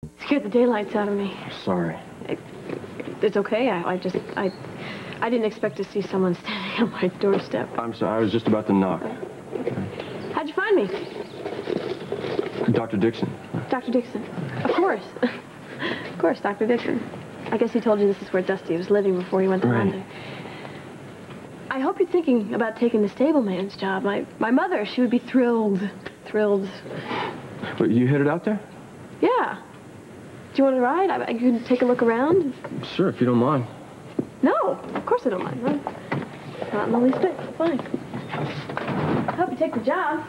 Scared the daylights out of me. I'm sorry. It's okay. I didn't expect to see someone standing on my doorstep. I'm sorry. I was just about to knock. How'd you find me? Dr. Dixon. Dr. Dixon. Of course. Of course, Dr. Dixon. I guess he told you this is where Dusty was living before he went to London. I hope you're thinking about taking the stableman's job. My mother, she would be thrilled. Thrilled. But you headed out there? Yeah. Do you want to ride? I could take a look around. Sure, if you don't mind. No, of course I don't mind. No. Not in the least bit. Fine. I hope you take the job.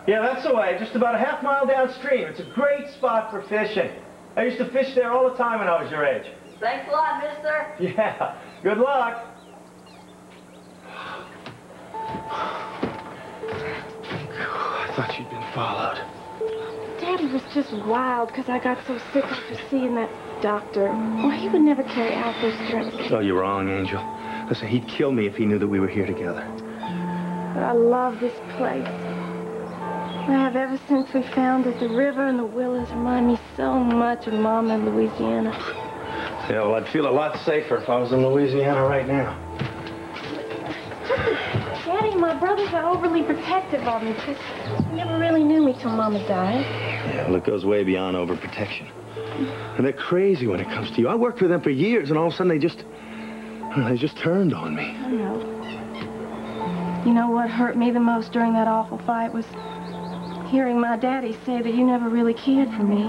Yeah, that's the way. Just about a half mile downstream. It's a great spot for fishing. I used to fish there all the time when I was your age. Thanks a lot, mister. Yeah. Good luck. I thought you'd been followed. Daddy was just wild because I got so sick after seeing that doctor. Well, he would never carry out those threats. Oh, you're wrong, Angel. Listen, he'd kill me if he knew that we were here together. But I love this place. I have ever since we found it. The river and the willows remind me so much of Mama in Louisiana. Yeah, well, I'd feel a lot safer if I was in Louisiana right now. Daddy, my brothers are overly protective of me because they never really knew me till Mama died. Yeah, well, it goes way beyond overprotection. And they're crazy when it comes to you. I worked with them for years, and all of a sudden they just turned on me. I know. You know what hurt me the most during that awful fight was hearing my daddy say that you never really cared for me.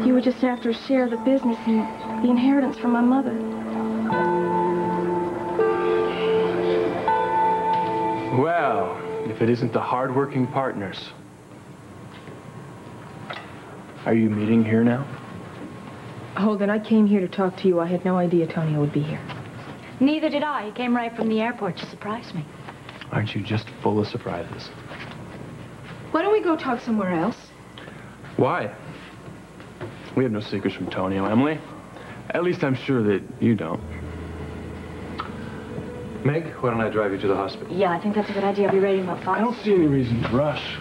You were just after a share of the business and the inheritance from my mother. Well, if it isn't the hard-working partners. Are you meeting here now? Holden, I came here to talk to you. I had no idea Tonio would be here. Neither did I. He came right from the airport to surprise me. Aren't you just full of surprises? Why don't we go talk somewhere else? Why? We have no secrets from Tonio, Emily. At least I'm sure that you don't. Meg, why don't I drive you to the hospital? Yeah, I think that's a good idea. I'll be ready in about 5. I don't see any reason to rush.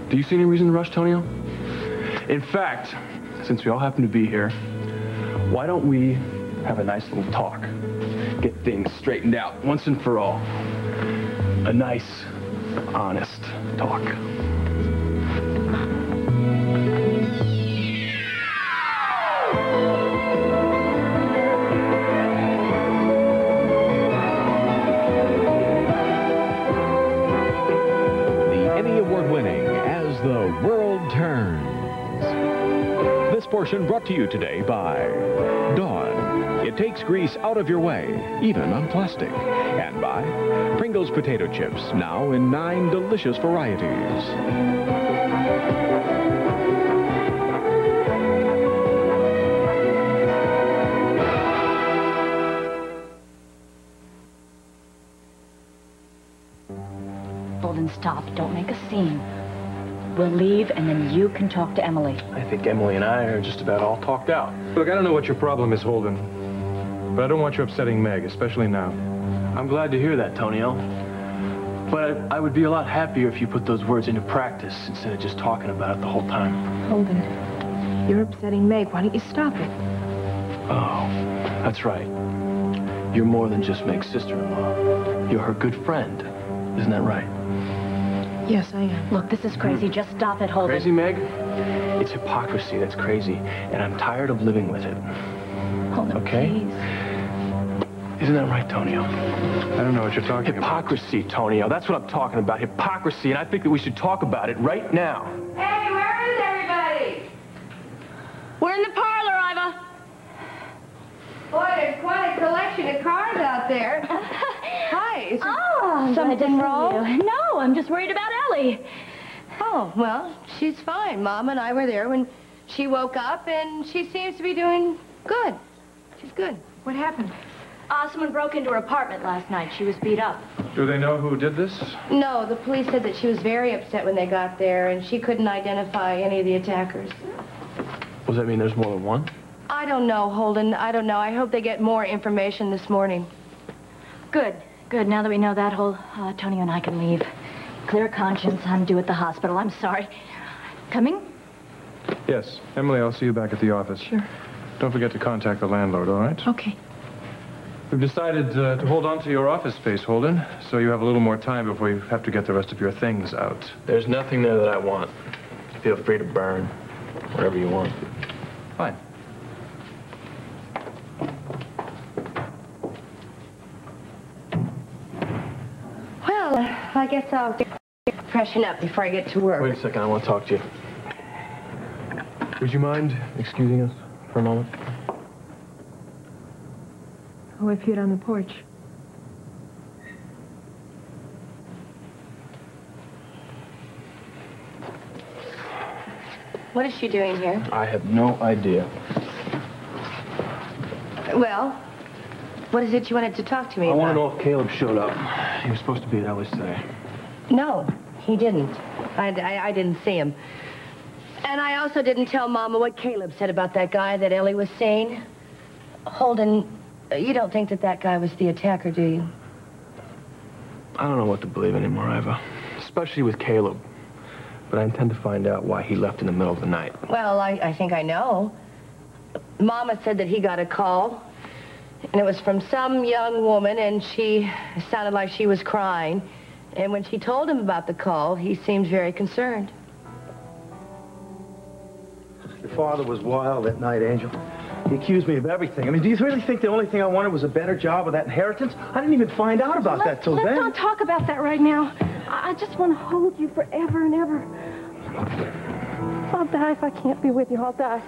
Do you see any reason to rush, Tonio? In fact, since we all happen to be here, why don't we have a nice little talk? Get things straightened out once and for all. A nice, honest talk. Portion brought to you today by Dawn. It takes grease out of your way, even on plastic. And by Pringles potato chips, now in 9 delicious varieties. Holden, stop. Don't make a scene. We'll leave, and then you can talk to Emily. I think Emily and I are just about all talked out. Look, I don't know what your problem is, Holden, but I don't want you upsetting Meg, especially now. I'm glad to hear that, Tonio. But I would be a lot happier if you put those words into practice instead of just talking about it the whole time. Holden, you're upsetting Meg. Why don't you stop it? Oh, that's right. You're more than just Meg's sister-in-law. You're her good friend. Isn't that right? Yes, I am. Look, this is crazy. Just stop it, Holden. Crazy, Meg? It's hypocrisy that's crazy, and I'm tired of living with it. Holden, okay? Please. Isn't that right, Tonio? I don't know what you're talking about. Hypocrisy, Tonio. That's what I'm talking about. Hypocrisy, and I think that we should talk about it right now. Hey, where is everybody? We're in the parlor, Iva. Boy, there's quite a collection of cars out there. Hi. Is Something wrong? No, I'm just worried about Ellie. Oh, well, she's fine. Mom and I were there when she woke up, and she seems to be doing good. She's good. What happened? Someone broke into her apartment last night. She was beat up. Do they know who did this? No, the police said that she was very upset when they got there, and she couldn't identify any of the attackers. Does that mean there's more than one? I don't know, Holden. I don't know. I hope they get more information this morning. Good. Good. Now that we know that, Tonio and I can leave. Clear conscience. I'm due at the hospital. I'm sorry. Coming? Yes. Emily, I'll see you back at the office. Sure. Don't forget to contact the landlord, all right? Okay. We've decided to hold on to your office space, Holden, so you have a little more time before you have to get the rest of your things out. There's nothing there that I want. Feel free to burn whatever you want. Fine. Well, I guess I'll freshen up before I get to work. Wait a second, I want to talk to you. Would you mind excusing us for a moment? Oh, if you're on the porch. What is she doing here? I have no idea. Well, what is it you wanted to talk to me I about? want to know if Caleb showed up. He was supposed to be at Ellie's today. No, he didn't. I didn't see him. And I also didn't tell Mama what Caleb said about that guy that Ellie was saying. Holden, you don't think that guy was the attacker, do you? I don't know what to believe anymore, Iva. Especially with Caleb. But I intend to find out why he left in the middle of the night. Well, I think I know. Mama said that he got a call, and it was from some young woman, and she sounded like she was crying. And when she told him about the call, he seemed very concerned. Your father was wild that night, Angel. He accused me of everything. I mean, do you really think the only thing I wanted was a better job with that inheritance? I didn't even find out about that till then. Let's not talk about that right now. I just want to hold you forever and ever. I'll die if I can't be with you. I'll die.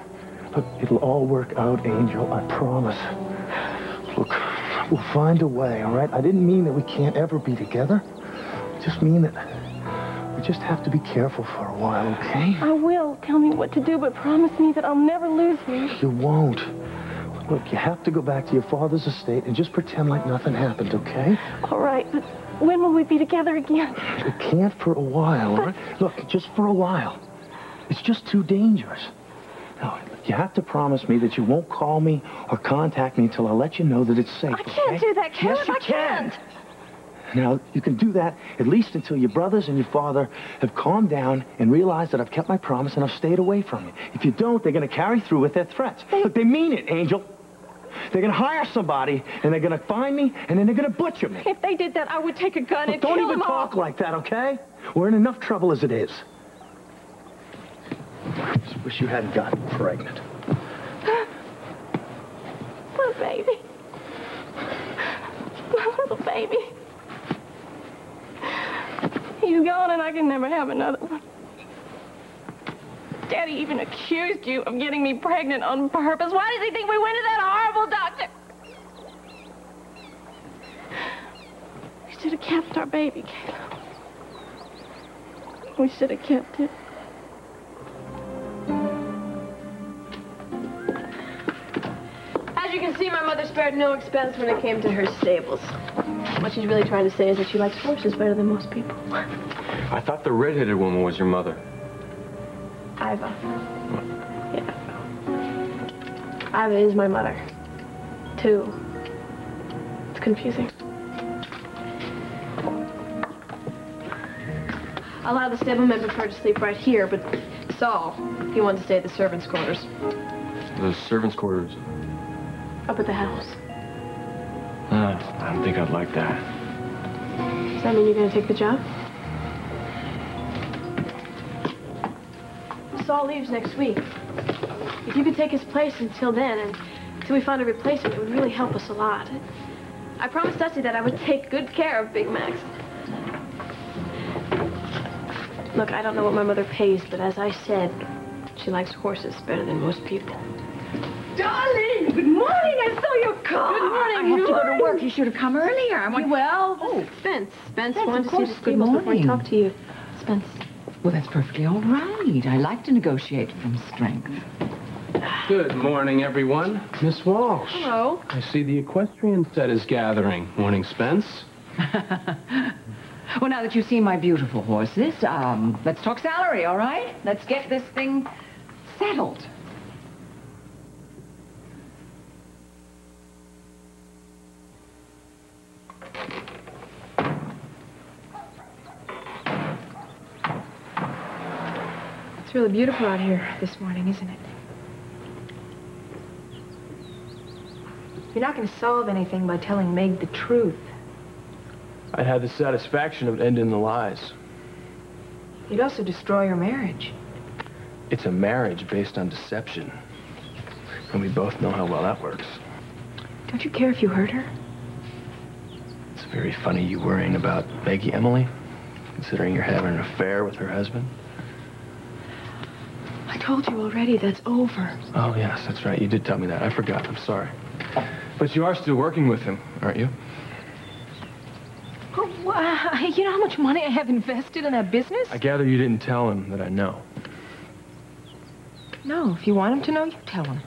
Look, it'll all work out, Angel. I promise. Look, we'll find a way, all right? I didn't mean that we can't ever be together. I just mean that we just have to be careful for a while, okay? I will. Tell me what to do, but promise me that I'll never lose you. You won't. Look, you have to go back to your father's estate and just pretend like nothing happened, okay? All right, but when will we be together again? You can't for a while, all right? Look, just for a while. It's just too dangerous. Now, you have to promise me that you won't call me or contact me until I let you know that it's safe, I can't okay? do that, Caleb. Yes, you I can. can't. Now, you can do that at least until your brothers and your father have calmed down and realized that I've kept my promise and I've stayed away from you. If you don't, they're going to carry through with their threats. Look, they mean it, Angel. They're going to hire somebody, and they're going to find me, and then they're going to butcher me. If they did that, I would take a gun Look, and kill don't even them all. talk like that, okay? We're in enough trouble as it is. Just wish you hadn't gotten pregnant. My baby. My little baby. He's gone and I can never have another one. Daddy even accused you of getting me pregnant on purpose. Why does he think we went to that horrible doctor? We should have kept our baby, Caleb. We should have kept it. As you can see, my mother spared no expense when it came to her stables. What she's really trying to say is that she likes horses better than most people. I thought the red-headed woman was your mother. Iva. Yeah. Iva is my mother. Too. It's confusing. A lot of the stablemen prefer to sleep right here, but Saul, he wanted to stay at the servants' quarters. The servants' quarters. Up at the house. I don't think I'd like that. Does that mean you're going to take the job? Saul leaves next week. If you could take his place until then, and until we find a replacement, it would really help us a lot. I promised Dusty that I would take good care of Big Max. Look, I don't know what my mother pays, but as I said, she likes horses better than most people. Darling, good morning. I saw your car. Good morning. I have to go to work. You should have come earlier. I want... Well, Oh. Spence. Spence Yes, wanted of to see course. the Good stables before he morning. talked to you. Spence. Well, that's perfectly all right. I like to negotiate from strength. Good morning, everyone. Miss Walsh. Hello. I see the equestrian set is gathering. Morning, Spence. Well, now that you've seen my beautiful horses, let's talk salary, all right? Let's get this thing settled. It's really beautiful out here this morning, isn't it? You're not going to solve anything by telling Meg the truth. I'd have the satisfaction of ending the lies. You'd also destroy your marriage. It's a marriage based on deception. And we both know how well that works. Don't you care if you hurt her? It's very funny you worrying about Maggie Emily, considering you're having an affair with her husband. I told you already, that's over. Oh, yes, that's right. You did tell me that. I forgot. I'm sorry. But you are still working with him, aren't you? Oh, you know how much money I have invested in that business? I gather you didn't tell him that I know. No, if you want him to know, you tell him.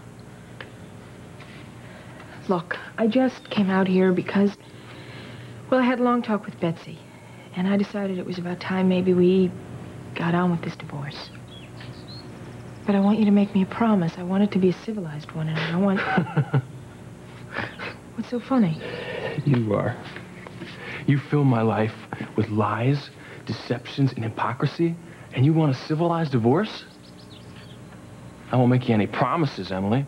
Look, I just came out here because, well, I had a long talk with Betsy. And I decided it was about time maybe we got on with this divorce. But I want you to make me a promise. I want it to be a civilized one, and I want... What's so funny? You are. You fill my life with lies, deceptions, and hypocrisy, and you want a civilized divorce? I won't make you any promises, Emily.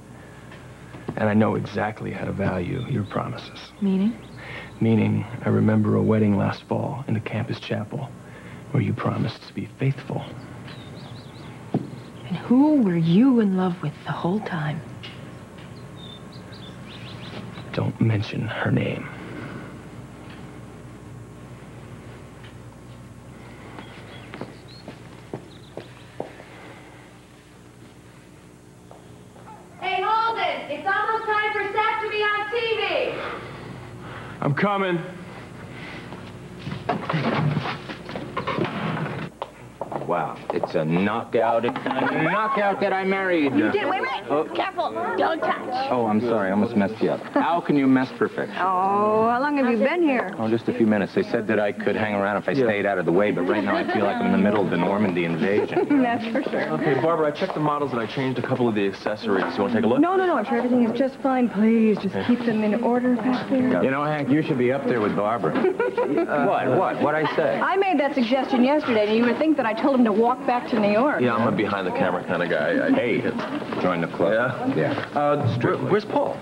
And I know exactly how to value your promises. Meaning? Meaning, I remember a wedding last fall in the campus chapel where you promised to be faithful. And who were you in love with the whole time? Don't mention her name. Hey, hold it! It's almost time for Seth to be on TV! I'm coming. Wow, it's a knockout. It's a knockout that I married. You did. Wait. Oh. Careful. Don't touch. Oh, I'm sorry. I almost messed you up. How can you mess perfect? Oh, how long have you been here? Oh, just a few minutes. They said that I could hang around if I stayed out of the way, but right now I feel like I'm in the middle of the Normandy invasion. That's for sure. Okay, Barbara, I checked the models and I changed a couple of the accessories. You want to take a look? No. I'm sure everything is just fine. Please, just keep them in order back there. You know, Hank, you should be up there with Barbara. What? What'd I say? I made that suggestion yesterday, and you would think that I told him to walk back to New York. Yeah, I'm a behind-the-camera kind of guy. Hey, join the club. Yeah? Where's Paul?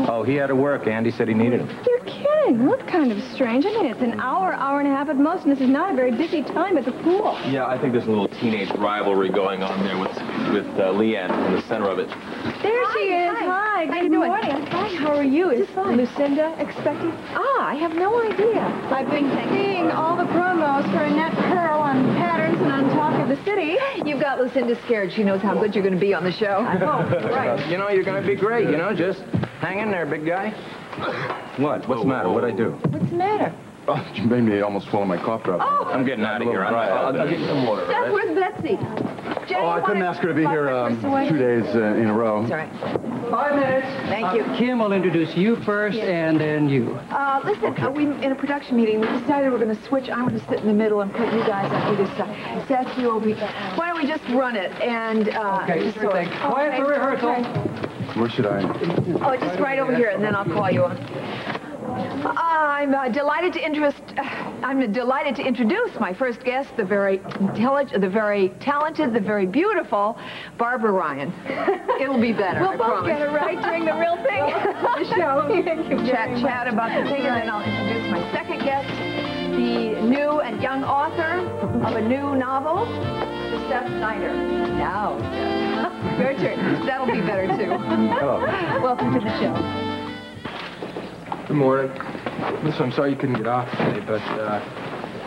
Oh, he had to work. Andy said he needed him. You're kidding. Well, that's kind of strange. I mean, it's an hour and a half at most, and this is not a very busy time at the pool. Yeah, I think there's a little teenage rivalry going on there with Leanne in the center of it. There she is. Hi. Good morning. Hi, how are you? Is Lucinda expecting? I have no idea. I've been seeing all the promos for Annette Pearl on Patterns and on Talk of the City. You've got Lucinda scared. She knows how good you're going to be on the show. I hope. Right. You know, you're going to be great. You know, just hang in there, big guy. What? What's the matter? What'd I do? What's the matter? Oh, you made me almost swallow my cough drop. Oh. I'm getting out of here. I'll get you some water, Seth, where's Betsy? Jay, I couldn't ask her to be here 2 days in a row. That's all right. 5 minutes. Thank you. Kim will introduce you first, and then you. Listen, we in a production meeting, we decided we're going to switch. I'm going to sit in the middle and put you guys on either side. Seth, you over here. Why don't we just run it? And, Okay, sure thing. Quiet for rehearsal. Where should I? Oh, just right over here, and then I'll call you on. I'm delighted to introduce my first guest, the very intelligent, the very talented, the very beautiful Barbara Ryan. It'll be better. We'll both get it right during the real thing. The show. Chat about the thing, and then I'll introduce my second guest, the new and young author of a new novel, Seth Snyder. Now, Seth, your turn. That'll be better too. Hello. Welcome to the show. Good morning. Listen, I'm sorry you couldn't get off today, but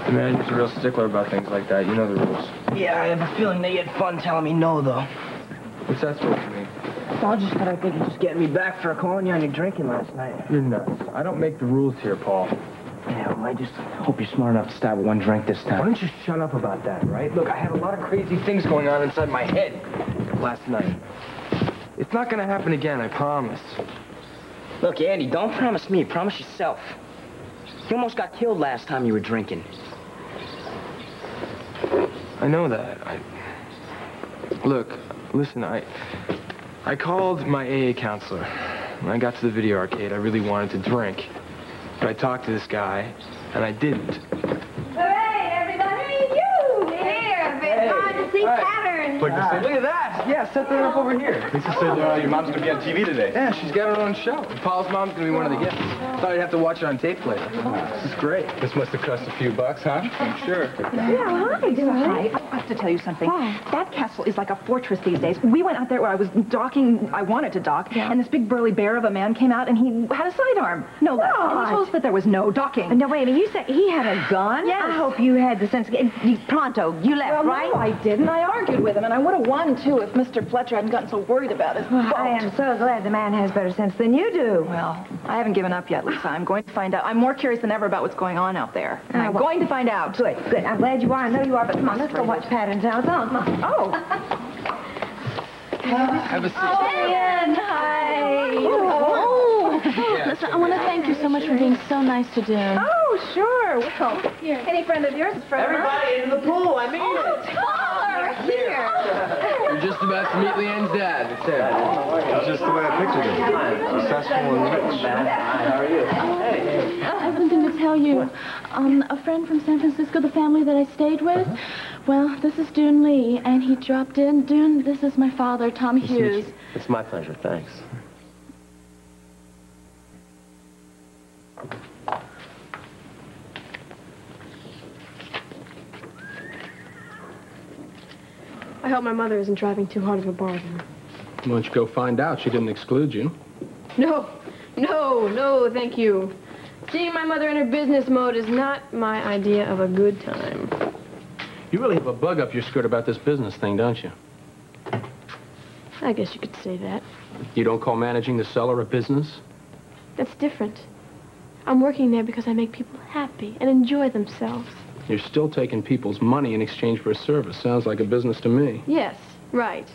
the manager's a real stickler about things like that. You know the rules. Yeah, I have a feeling they had fun telling me no, though. What's that supposed to mean? Paul just said I think he's just getting me back for calling you on your drinking last night. You're nuts. I don't make the rules here, Paul. Yeah, well, I just hope you're smart enough to stop with one drink this time. Why don't you shut up about that, right? Look, I had a lot of crazy things going on inside my head last night. It's not gonna happen again, I promise. Look, Andy, don't promise me. Promise yourself. You almost got killed last time you were drinking. I know that. Look, listen, I called my AA counselor. When I got to the video arcade, I really wanted to drink. But I talked to this guy, and I didn't. Hooray, everybody! You! Here, big to see patterns. Look at that. Yeah, set that up over here. Lisa said your mom's going to be on TV today. Yeah, she's got her own show. Paul's mom's going to be one of the guests. Thought I'd have to watch it on tape later. This is great. This must have cost a few bucks, huh? I'm sure. Yeah, hi. I have to tell you something. That castle is like a fortress these days. We went out there where I was docking. I wanted to dock, and this big burly bear of a man came out, and he had a sidearm. No less. And he told us that there was no docking. No, wait a minute. You said he had a gun? Yes. I hope you had the sense. Pronto, you left, Well, right? no, I didn't. I argued with him, and I would have won, too, if Mr. Fletcher hadn't gotten so worried about his boat. I am so glad the man has better sense than you do. Well, I haven't given up yet, Lisa. I'm going to find out. I'm more curious than ever about what's going on out there. And I'm going to find out. Good, good. I'm glad you are. I know you are, but come on, let's go watch patterns now. Come on, come on. Oh. Have a seat. Oh, Ian, hi. Oh. Listen, I want to thank you so much for being so nice to Dune. Oh, sure. Well, here. Any friend of yours is friend of mine. Everybody into the pool. I mean it. Taller, here. You're just about to meet Leanne's dad. It's there. It's just the way I pictured it. Successful and rich. How are you? Hey. I have something to tell you. A friend from San Francisco, the family that I stayed with, well, this is Dune Lee, and he dropped in. Dune, this is my father, Tom Hughes. It's my pleasure. Thanks. I hope my mother isn't driving too hard of a bargain. Why don't you go find out? She didn't exclude you. No, thank you. Seeing my mother in her business mode is not my idea of a good time. You really have a bug up your skirt about this business thing, don't you? I guess you could say that. You don't call managing the cellar a business? That's different. I'm working there because I make people happy and enjoy themselves. You're still taking people's money in exchange for a service. Sounds like a business to me. Yes, right.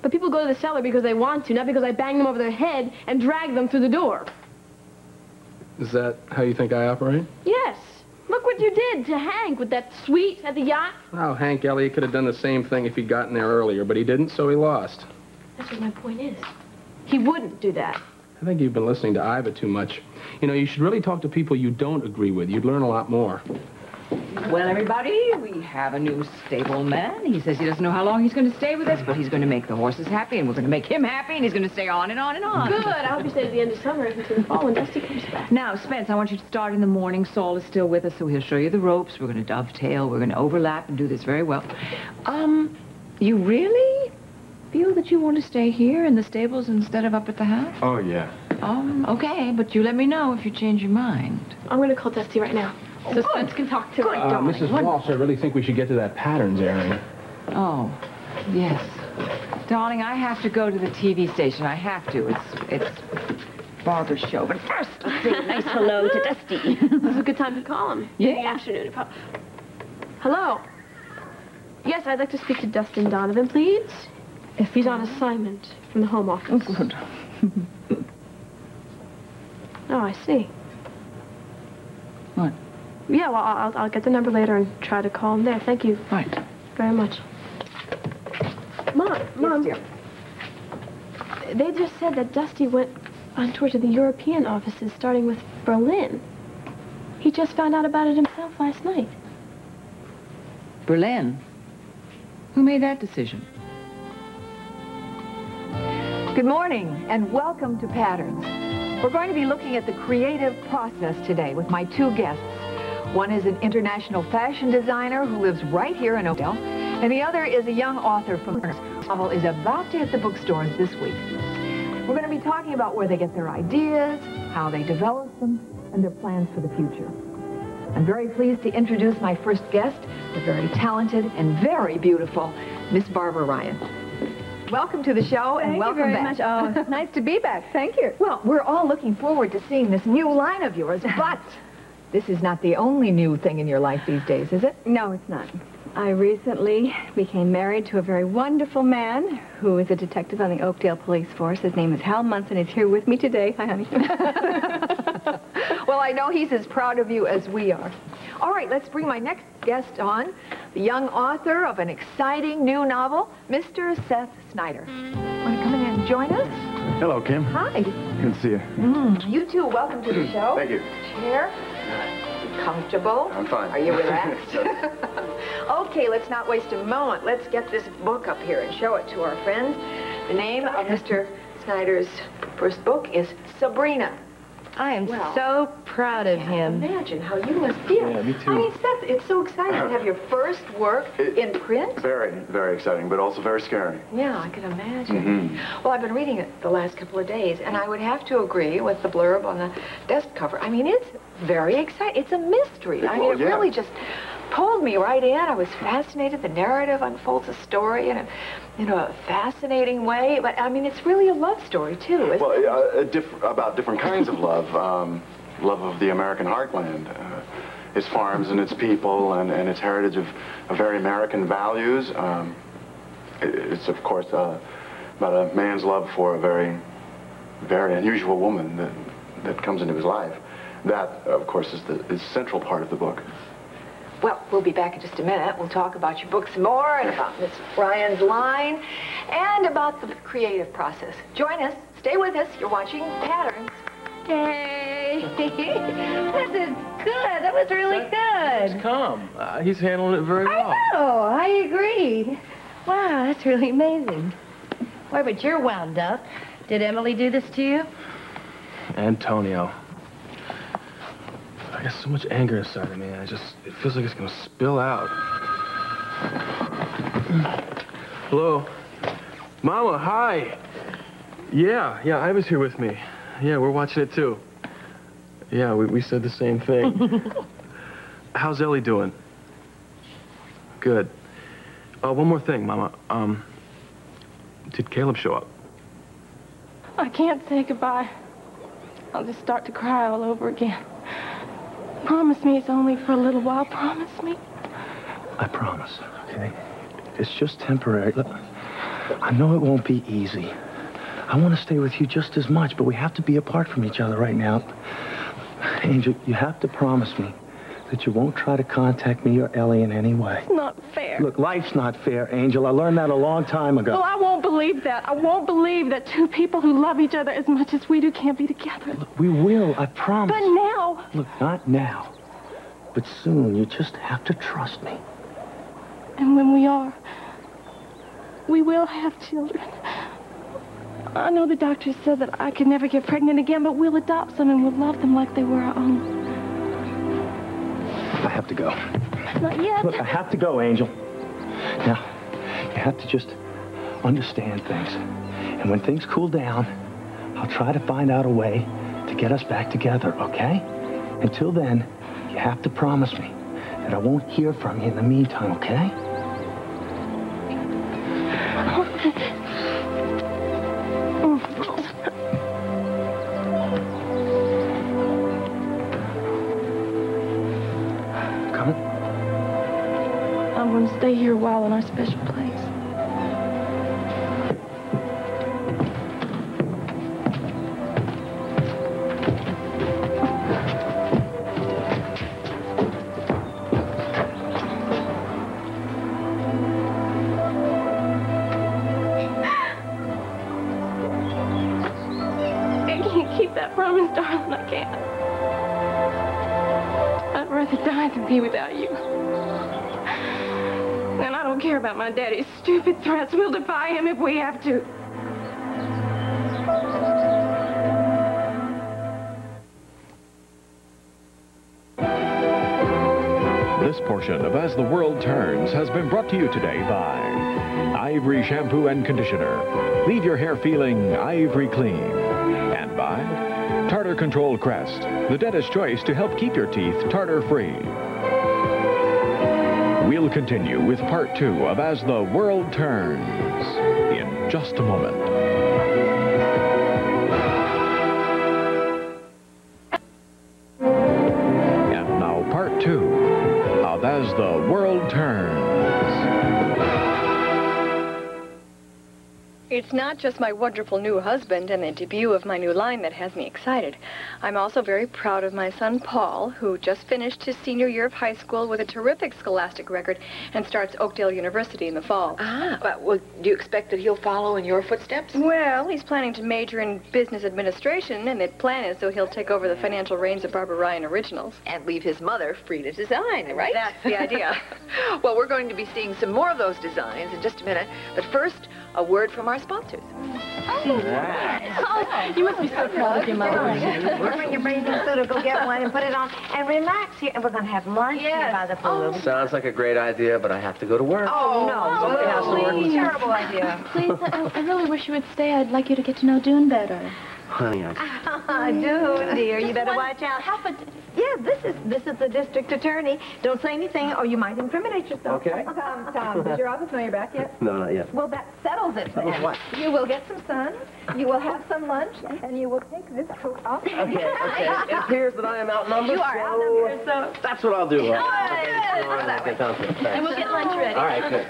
But people go to the cellar because they want to, not because I bang them over their head and drag them through the door. Is that how you think I operate? Yes. Look what you did to Hank with that suite at the yacht. Well, Hank Elliott could have done the same thing if he'd gotten there earlier, but he didn't, so he lost. That's what my point is. He wouldn't do that. I think you've been listening to Iva too much. You know, you should really talk to people you don't agree with. You'd learn a lot more. Well, everybody, we have a new stableman. He says he doesn't know how long he's going to stay with us, but he's going to make the horses happy, and we're going to make him happy, and he's going to stay on and on and on. Good. I hope you stay to the end of summer until the fall when Dusty comes back. Now, Spence, I want you to start in the morning. Saul is still with us, so he'll show you the ropes. We're going to dovetail. We're going to overlap and do this very well. You really feel that you want to stay here in the stables instead of up at the house? Oh, yeah. Okay, but you let me know if you change your mind. I'm going to call Dusty right now. So Spence can talk to her. Mrs. Walsh, I really think we should get to that patterns area. Oh, yes. Darling, I have to go to the TV station. I have to. It's Barbara's show. But first, let's say a nice hello to Dusty. This is a good time to call him. Yeah. In the afternoon. Hello. Yes, I'd like to speak to Dustin Donovan, please. If he's on assignment from the Home Office. Oh, good. Oh, I see. What? Yeah, well, I'll get the number later and try to call him there. Thank you. Right. Very much. Mom. Yes, dear. They just said that Dusty went on tour to the European offices, starting with Berlin. He just found out about it himself last night. Berlin? Who made that decision? Good morning, and welcome to Patterns. We're going to be looking at the creative process today with my two guests. One is an international fashion designer who lives right here in Oakdale, and the other is a young author from the novel is about to hit the bookstores this week. We're going to be talking about where they get their ideas, how they develop them, and their plans for the future. I'm very pleased to introduce my first guest, the very talented and very beautiful Miss Barbara Ryan. Welcome to the show, and welcome back. Thank you very much. Oh, it's nice to be back. Thank you. Well, we're all looking forward to seeing this new line of yours, but this is not the only new thing in your life these days, is it? No, it's not. I recently became married to a very wonderful man who is a detective on the Oakdale Police Force. His name is Hal Munson. He's here with me today. Hi, honey. Well, I know he's as proud of you as we are. All right, let's bring my next guest on, the young author of an exciting new novel, Mr. Seth Snyder. Want to come in and join us? Hello, Kim. Hi. Good to see you. You too, welcome to the show. Thank you. Chair. Comfortable? I'm fine. Are you relaxed? Okay, let's not waste a moment. Let's get this book up here and show it to our friends. The name of Mr. Snyder's first book is Sabrina. I am so proud of him. Imagine how you must feel. Yeah, me too. I mean, Seth, it's so exciting to have your first work in print. Very, very exciting, but also very scary. Yeah, I can imagine. Well, I've been reading it the last couple of days, and I would have to agree with the blurb on the desk cover. I mean, it's very exciting. It's a mystery. I mean, it really just pulled me right in. I was fascinated. The narrative unfolds a story in a fascinating way. But, I mean, it's really a love story, too, isn't it? About different kinds of love. Love of the American heartland. Its farms and its people and its heritage of very American values. It's, of course, about a man's love for a very, very unusual woman that comes into his life. That, of course, is the central part of the book. Well, we'll be back in just a minute. We'll talk about your book some more and about Miss Ryan's line and about the creative process. Join us. Stay with us. You're watching Patterns. Hey, this is good. That was really good. Come. He's handling it very well. I know. I agree. Wow, that's really amazing. Why, but you're wound up. Did Emily do this to you? Antonio. I got so much anger inside of me. It feels like it's gonna spill out. Hello? Mama, hi. Yeah, Iva's here with me. Yeah, we're watching it too. Yeah, we said the same thing. How's Ellie doing? Good. One more thing, Mama. Did Caleb show up? I can't say goodbye. I'll just start to cry all over again. Promise me it's only for a little while. Promise me. I promise, okay? It's just temporary. Look, I know it won't be easy. I want to stay with you just as much, but we have to be apart from each other right now. Angel, you have to promise me that you won't try to contact me or Ellie in any way. It's not fair. Look, life's not fair, Angel. I learned that a long time ago. Well, I won't believe that. I won't believe that two people who love each other as much as we do can't be together. Look, we will, I promise. But now... Look, not now, but soon. You just have to trust me. And when we are, we will have children. I know the doctor said that I could never get pregnant again, but we'll adopt some and we'll love them like they were our own. I have to go. Not yet. Look, I have to go, Angel. Now, you have to just understand things. And when things cool down, I'll try to find out a way to get us back together, okay? Until then, you have to promise me that I won't hear from you in the meantime, okay? I'm going to stay here a while in our special place. I can't keep that promise, darling. I can't. I'd rather die than be without you. And I don't care about my daddy's stupid threats. We'll defy him if we have to. This portion of As the World Turns has been brought to you today by Ivory Shampoo and Conditioner. Leave your hair feeling ivory clean. And by Tartar Control Crest, the dentist's choice to help keep your teeth tartar-free. We'll continue with part 2 of As the World Turns in just a moment. And now part 2 of As the World Turns. It's not just my wonderful new husband and the debut of my new line that has me excited. I'm also very proud of my son, Paul, who just finished his senior year of high school with a terrific scholastic record and starts Oakdale University in the fall. But well, do you expect that he'll follow in your footsteps? Well, he's planning to major in business administration, and the plan is so he'll take over the financial reins of Barbara Ryan Originals. And leave his mother free to design, right? That's the idea. Well, we're going to be seeing some more of those designs in just a minute. But first, a word from our sponsors. Oh, you must be so proud of your mother. Bring your bathing suit or go get one and put it on and relax here. And we're going to have lunch here by the pool. Sounds like a great idea, but I have to go to work. Oh, no. Somebody has to work. Please. Terrible idea. Please, I really wish you would stay. I'd like you to get to know Dune better. Honey, Dune, dear, you better watch out. Yeah, this is the district attorney. Don't say anything or you might incriminate yourself. Okay. Tom, does your office know you're back yet? No, not yet. Well, that settles it. Settles what? You will get some sun, you will have some lunch, and you will take this coat off. Okay. It appears that I am outnumbered. You are outnumbered, so... That's what I'll do. And we'll get lunch ready. All right, good.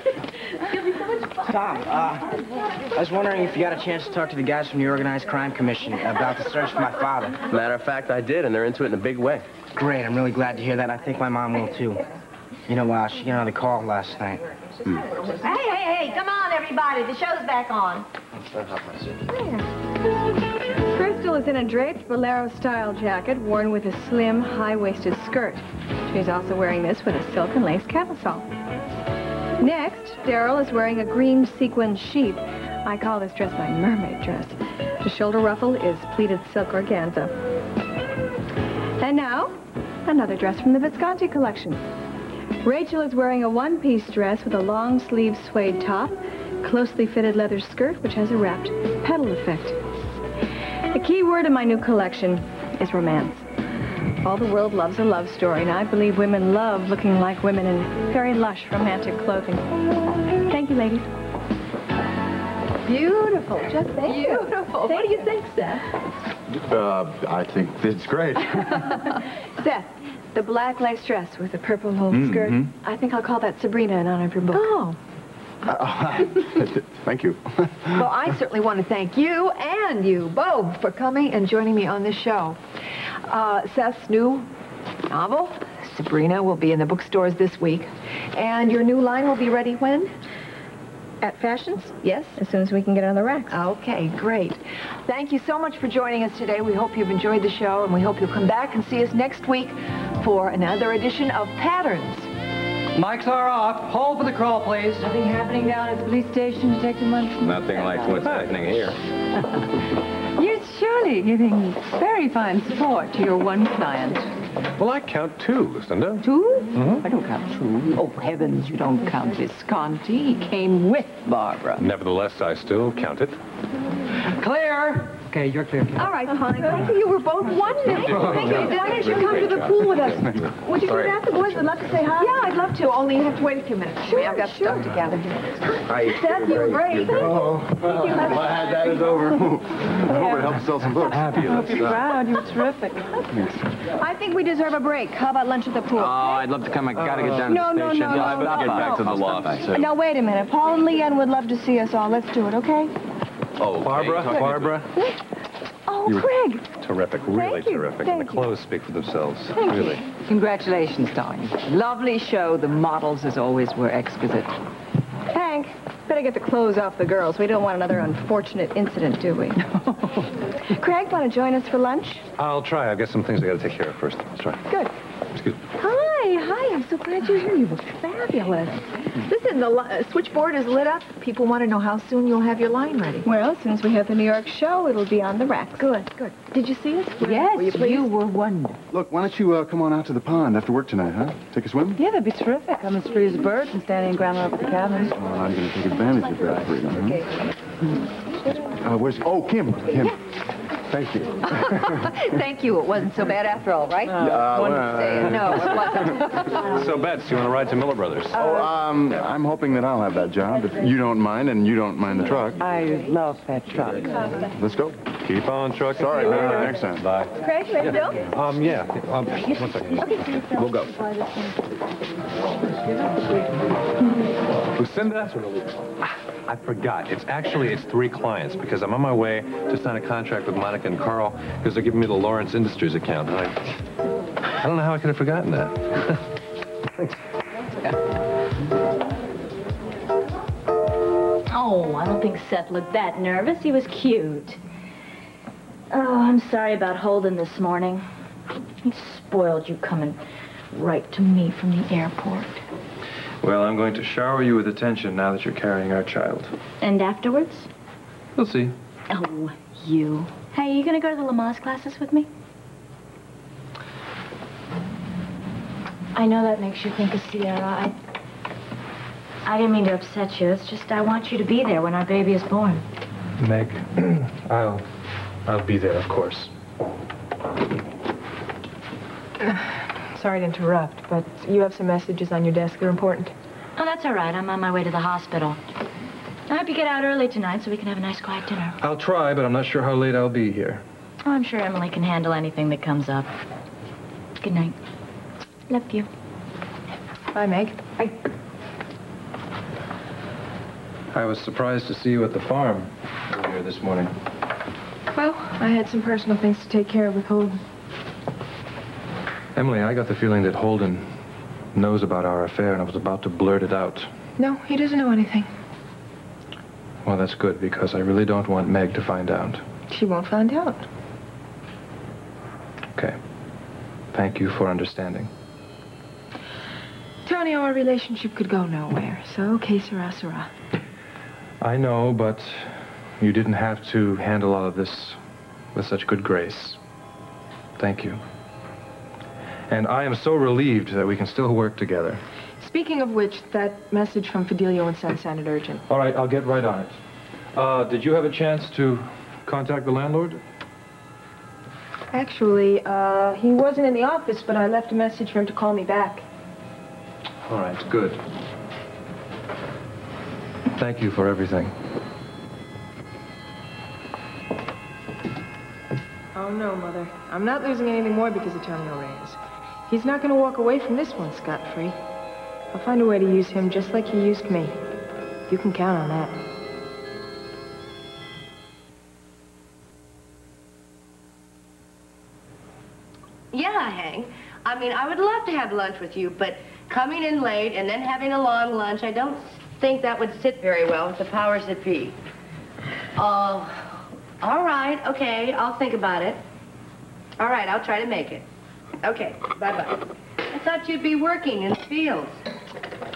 It'll be so much fun. Tom, I was wondering if you got a chance to talk to the guys from the Organized Crime Commission about the search for my father. Matter of fact, I did, and they're into it in a big way. Great, I'm really glad to hear that. I think my mom will, too. You know, she got another call last night. Hey, come on, everybody. The show's back on. Crystal is in a draped bolero-style jacket worn with a slim, high-waisted skirt. She's also wearing this with a silk and lace camisole. Next, Daryl is wearing a green sequin sheath. I call this dress my mermaid dress. The shoulder ruffle is pleated silk organza. And now, another dress from the Visconti collection. Rachel is wearing a one-piece dress with a long-sleeve suede top, closely fitted leather skirt, which has a wrapped petal effect. The key word in my new collection is romance. All the world loves a love story, and I believe women love looking like women in very lush, romantic clothing. Thank you, ladies. Beautiful, just beautiful. What do you think, Seth? I think it's great. Seth, the black lace dress with the purple little skirt, I think I'll call that Sabrina in honor of your book. Oh. Thank you. Well, I certainly want to thank you and you both for coming and joining me on this show. Seth's new novel, Sabrina, will be in the bookstores this week. And your new line will be ready when? At Fashions? Yes? As soon as we can get it on the racks. Okay, great. Thank you so much for joining us today. We hope you've enjoyed the show, and we hope you'll come back and see us next week for another edition of Patterns. Mics are off. Hold for the crawl, please. Nothing happening down at the police station, Detective Munson? Nothing like what's happening here. You're surely giving very fine support to your one client. Well, I count two, Lucinda. Two? I don't count two. Oh, heavens, you don't count Visconti. He came with Barbara. Nevertheless, I still count it. Clear. Okay, you're clear. All right, honey. Thank you. You were both wonderful. Thank you. Why don't you come to the pool with us? Would you do that? The boys would love to say hi. Yeah, I'd love to. Only you have to wait a few minutes. Sure, I've got stuff to gather here. Hi. Seth, you were great. Oh, glad that is over. I hope it helps sell some books. Fabulous. You're proud. You're terrific. I think we deserve a break. How about lunch at the pool? Oh, I'd love to come. I gotta get down No, to the no, station. no, no, I better get back to the loft. Now, wait a minute. Paul and Leanne would love to see us all. Let's do it, okay? Oh, Barbara. Oh, You were Craig. Terrific, really Thank you, terrific. thank And the you. clothes speak for themselves. Thank really. you. Congratulations, darling. Lovely show. The models, as always, were exquisite. Hank, better get the clothes off the girls. We don't want another unfortunate incident, do we? Craig, want to join us for lunch? I'll try. I've got some things I got to take care of first. Let's try. Good. Excuse me. Hi, I'm so glad you're here. You look fabulous. Listen, the switchboard is lit up. People want to know how soon you'll have your line ready. Well, since we have the New York show, it'll be on the rack. Good. Did you see us? Yes, you were wonderful. Look, why don't you come on out to the pond after work tonight, huh? Take a swim? Yeah, that'd be terrific. I'm as free as a bird and standing ground level at the cabin. Well, I'm going to take advantage of that freedom, huh? Where's... Oh, Kim. Thank you. Thank you. It wasn't so bad after all, right? well, No, it wasn't. So, Bets, you want to ride to Miller Brothers? I'm hoping that I'll have that job if you don't mind and you don't mind the truck. I love that truck. Let's go. Keep on trucking. Sorry, next time. Bye. Craig, ready to go? Yeah. 1 second. Okay. We'll go. Lucinda? I forgot. It's 3 clients because I'm on my way to sign a contract with Monica and Carl because they're giving me the Lawrence Industries account. I don't know how I could have forgotten that. Thanks. Oh, I don't think Seth looked that nervous. He was cute. Oh, I'm sorry about Holden this morning. He spoiled you coming right to me from the airport. Well, I'm going to shower you with attention now that you're carrying our child. And afterwards? We'll see. Oh, you. Hey, you gonna go to the Lamaze classes with me? I know that makes you think of Sierra. I didn't mean to upset you. It's just I want you to be there when our baby is born. Meg, I'll be there, of course. Sorry to interrupt, but you have some messages on your desk. They're important. Oh, that's all right. I'm on my way to the hospital. I hope you get out early tonight so we can have a nice quiet dinner. I'll try, but I'm not sure how late I'll be here. Oh, I'm sure Emily can handle anything that comes up. Good night. Love you. Bye, Meg. Bye. I was surprised to see you at the farm earlier this morning. Well, I had some personal things to take care of with Holden. Emily, I got the feeling that Holden knows about our affair and I was about to blurt it out. No, he doesn't know anything. Well, that's good, because I really don't want Meg to find out. She won't find out. Okay. Thank you for understanding. Tony, our relationship could go nowhere, so okay, sirrah, sirrah. I know, but you didn't have to handle all of this with such good grace. Thank you. And I am so relieved that we can still work together. Speaking of which, that message from Fidelio and Son sounded urgent. All right, I'll get right on it. Did you have a chance to contact the landlord? Actually, he wasn't in the office, but I left a message for him to call me back. All right, good. Thank you for everything. Oh, no, Mother. I'm not losing anything more because of Tony Reyes. He's not going to walk away from this one scot-free. I'll find a way to use him just like he used me. You can count on that. Yeah, Hank. I mean, I would love to have lunch with you, but coming in late and then having a long lunch, I don't think that would sit very well with the powers that be. Oh, all right, okay, I'll think about it. All right, I'll try to make it. Okay, bye-bye. I thought you'd be working in the fields.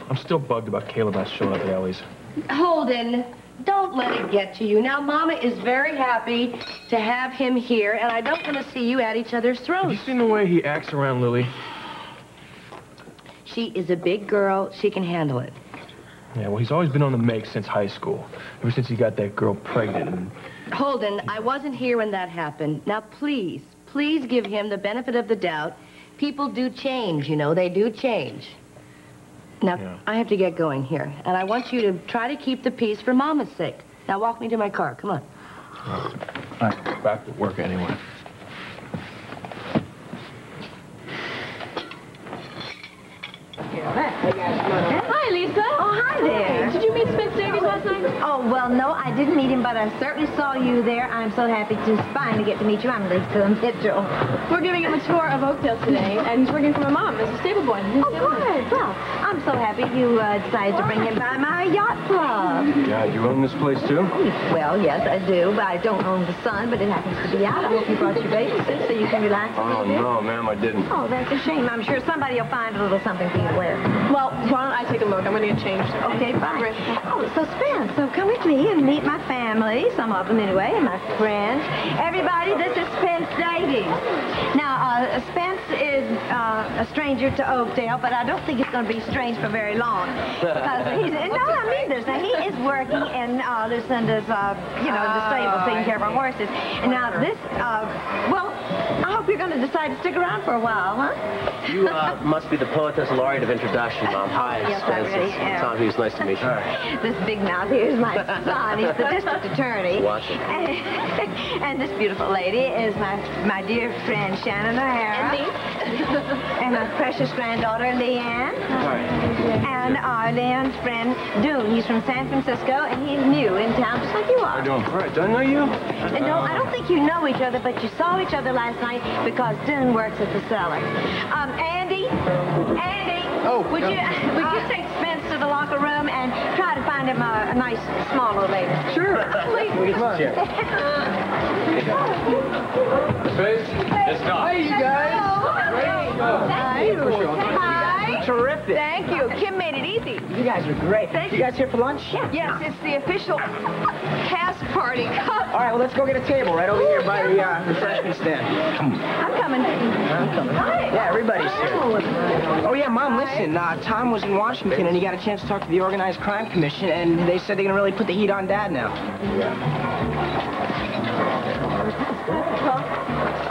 I'm still bugged about Caleb not showing up at Ellie's. Holden, don't let it get to you. Now, Mama is very happy to have him here, and I don't want to see you at each other's throats. Have you seen the way he acts around Lily? She is a big girl. She can handle it. Yeah, well, he's always been on the make since high school. Ever since he got that girl pregnant. And... Holden, I wasn't here when that happened. Now, please give him the benefit of the doubt. People do change, you know. They do change. Now, yeah. I have to get going here, and I want you to try to keep the peace for Mama's sake. Now, walk me to my car. Come on. I'm back to work anyway. Hi, Lisa. Oh, hi there. Did you meet Spence Davies last night? Oh, well, no, I didn't meet him, but I certainly saw you there. I'm so happy to finally get to meet you. I'm Lisa Mitchell. We're giving him a tour of Oakdale today, and he's working for my mom as a stable boy. Oh, good. Well, I'm so happy you decided to bring him by my yacht club. Yeah, you own this place, too? Well, yes, I do, but I don't own the sun, but it happens to be out. I hope you brought your babysit so you can relax a little bit. No, ma'am, I didn't. Oh, that's a shame. I'm sure somebody will find a little something for you to wear. Well, why don't I take a look? I'm going to get changed. Okay, fine. Oh, so Spence, so come with me and meet my family, some of them anyway, and my friends. Everybody, this is Spence Davies. Now, Spence is a stranger to Oakdale, but I don't think he's going to be strange for very long. Because he's, no, I mean this. Now, he is working in Lucinda's, the stable, taking care of our horses. And now this, well, I hope you're going to decide to stick around for a while, huh? You must be the poetess laureate of introduction, Mom. Hi, yes, Spence. I really am. Tom Hughes, nice to meet you. This big mouth here is my son. He's the district attorney. Watch it. And this beautiful lady is my dear friend, Shannon O'Hara. And me. And my precious granddaughter, Leanne. And Leanne's friend, Dune. He's from San Francisco, and he's new in town, just like you are. How you doing? All right, do I know you? And no, I don't think you know each other, but you saw each other last night because Dune works at the cellar. Andy? Oh, would you take Spence to the locker room and try to find him a nice, smaller lady? Sure. Please. Come on. Face? It's not. Hey, you guys. Thank you. Hi. Terrific. Thank you. Kim made it easy. You guys are great. You guys here for lunch? Yes, it's the official cast party. All right, well, let's go get a table right over here by the refreshment stand. Come on. I'm coming. Yeah, everybody's here. Oh, yeah, Mom, listen. Tom was in Washington, and he got a chance to talk to the Organized Crime Commission, and they said they're going to really put the heat on Dad now.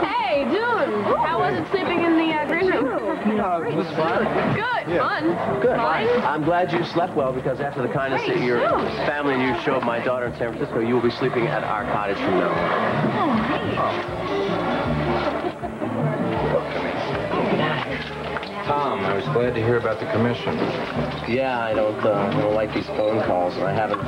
Hey, Dune, how was it sleeping in the green room? It was fun. Good, fun. Good. Fun. I'm glad you slept well because after the kindness that your family and you showed my daughter in San Francisco, you will be sleeping at our cottage from now on. Tom, I was glad to hear about the commission. Yeah, I don't like these phone calls, and I haven't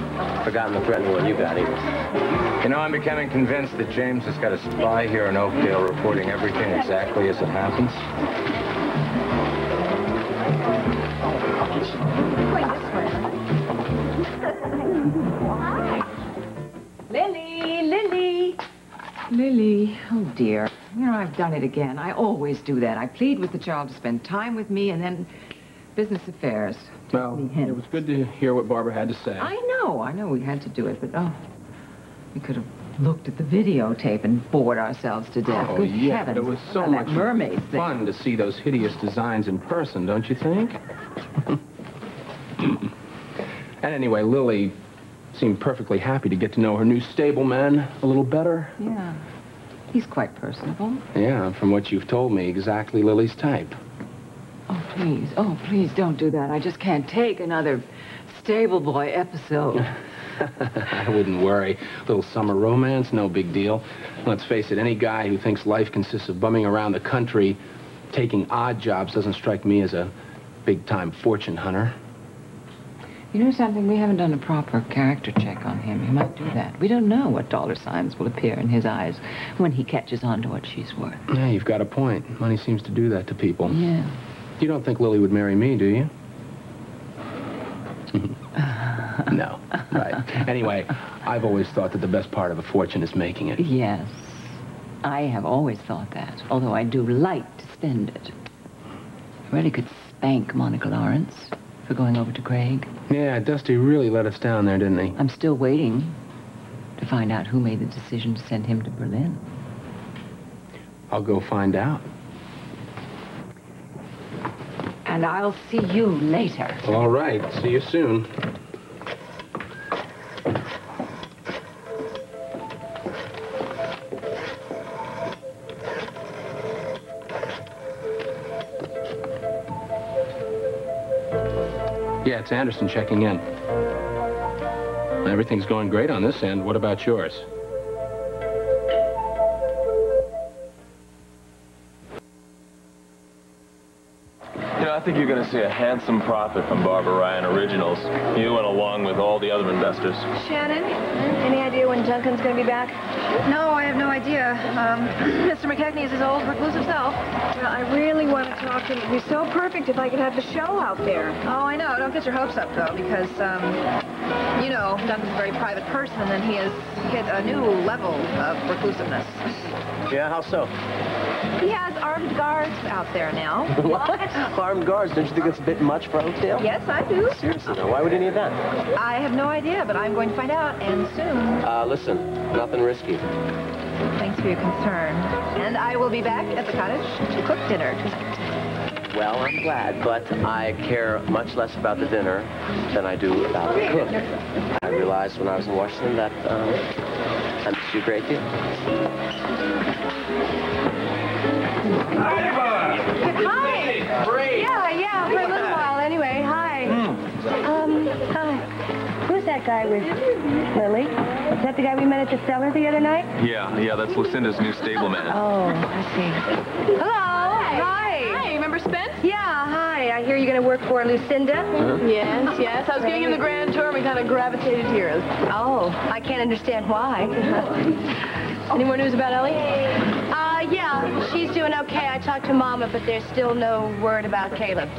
forgotten the threatening one you got either. You know, I'm becoming convinced that James has got a spy here in Oakdale reporting everything exactly as it happens. Lily, oh dear. You know, I've done it again. I always do that. I plead with the child to spend time with me and then business affairs. Well, it was good to hear what Barbara had to say. I know we had to do it, but we could have looked at the videotape and bored ourselves to death. Oh, Good yeah, heavens. but it was so That much mermaid thing. fun to see those hideous designs in person, don't you think? And anyway, Lily seemed perfectly happy to get to know her new stableman a little better. Yeah. He's quite personable. Yeah, from what you've told me, exactly Lily's type. Oh, please don't do that. I just can't take another stable boy episode. I wouldn't worry. Little summer romance, no big deal. Let's face it, any guy who thinks life consists of bumming around the country, taking odd jobs, doesn't strike me as a big-time fortune hunter. You know something? We haven't done a proper character check on him. He might do that. We don't know what dollar signs will appear in his eyes when he catches on to what she's worth. Yeah, you've got a point. Money seems to do that to people. Yeah. You don't think Lily would marry me, do you? No. Right. Anyway, I've always thought that the best part of a fortune is making it. Yes. I have always thought that, although I do like to spend it. I really could spank Monica Lawrence for going over to Craig. Yeah, Dusty really let us down there, didn't he? I'm still waiting to find out who made the decision to send him to Berlin. I'll go find out. And I'll see you later. All right. See you soon. Yeah, it's Anderson checking in. Everything's going great on this end. What about yours? I think you're going to see a handsome profit from Barbara Ryan Originals. You and along with all the other investors. Shannon, any idea when Duncan's going to be back? No, I have no idea. Mr. McKechnie is his old reclusive self. Well, I really want to talk to him. It'd be so perfect if I could have the show out there. Oh, I know. Don't get your hopes up, though, because, you know, Duncan's a very private person, and then he has hit a new level of reclusiveness. Yeah, how so? He has armed guards out there now. What? Armed guards? Don't you think it's a bit much for Oakdale? Yes, I do. Seriously, now, why would he need that? I have no idea, but I'm going to find out, and soon. Listen, nothing risky. Thanks for your concern. And I will be back at the cottage to cook dinner tonight. Well, I'm glad, but I care much less about the dinner than I do about the cook. I realized when I was in Washington that I missed you a great deal. Hi. Great. Yeah, for a little while anyway. Hi. Hi. Who's that guy with Lily? Is that the guy we met at the cellar the other night? Yeah, that's Lucinda's new stableman. Oh, I see. Hello. Hi. remember Spence? Yeah, hi. I hear you're going to work for Lucinda. Yes, yes. I was giving him the grand tour and we kind of gravitated here. Oh, I can't understand why. Any more news about Ellie? Yeah, she's doing okay. I talked to Mama, but there's still no word about Caleb.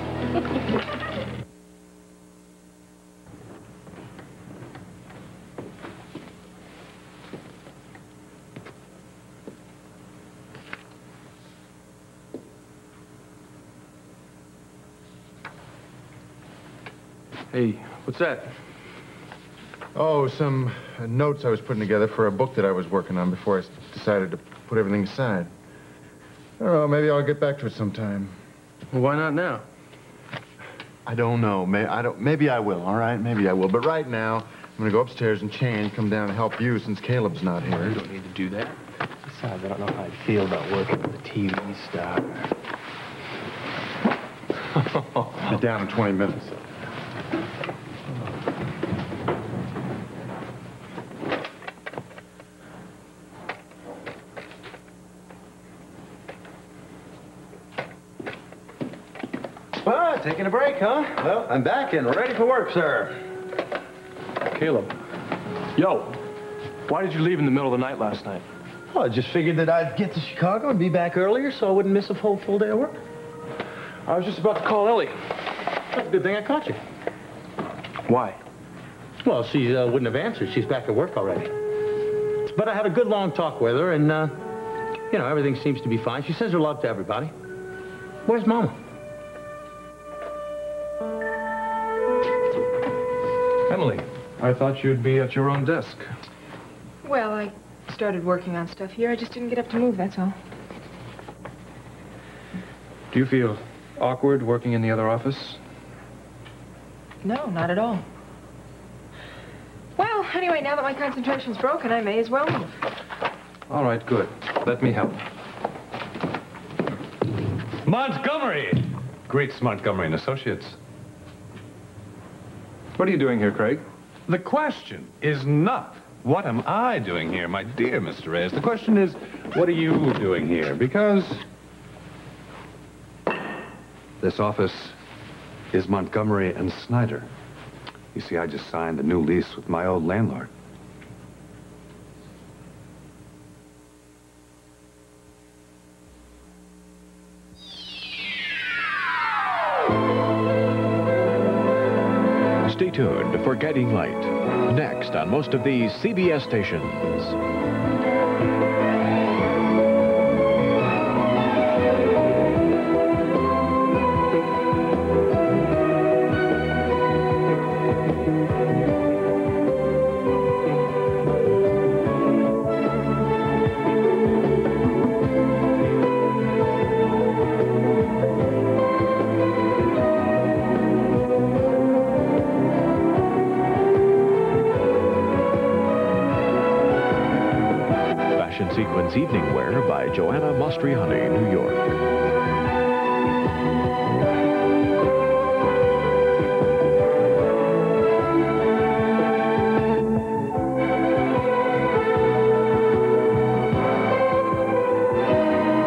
Hey, what's that? Oh, some notes I was putting together for a book that I was working on before I decided to put everything aside. I don't know, maybe I'll get back to it sometime. Well, why not now? I don't know. Maybe I will, all right? Maybe I will. But right now, I'm going to go upstairs and change, come down and help you since Caleb's not here. You don't need to do that. Besides, I don't know how I feel about working with the TV star. I'll be down in 20 minutes. Well, taking a break, huh? Well, I'm back and ready for work, sir. Caleb. Yo, why did you leave in the middle of the night last night? Well, I just figured that I'd get to Chicago and be back earlier so I wouldn't miss a full day of work. I was just about to call Ellie. Good thing I caught you. Why? Well, she wouldn't have answered. She's back at work already. But I had a good long talk with her, and, you know, everything seems to be fine. She says her love to everybody. Where's Mama? Emily, I thought you'd be at your own desk. Well, I started working on stuff here. I just didn't get up to move, that's all. Do you feel awkward working in the other office? No, not at all. Well, anyway, now that my concentration's broken, I may as well move. All right, good. Let me help. Montgomery! Greats Montgomery and Associates. What are you doing here, Craig? The question is not, what am I doing here, my dear Mr. Reyes? The question is, what are you doing here? Because this office is Montgomery and Snyder. You see, I just signed a new lease with my old landlord. Stay tuned for Guiding Light, next on most of these CBS stations. Sequence Evening Wear by Joanna Mastriani, New York.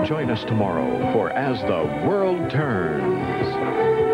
Join us tomorrow for As the World Turns.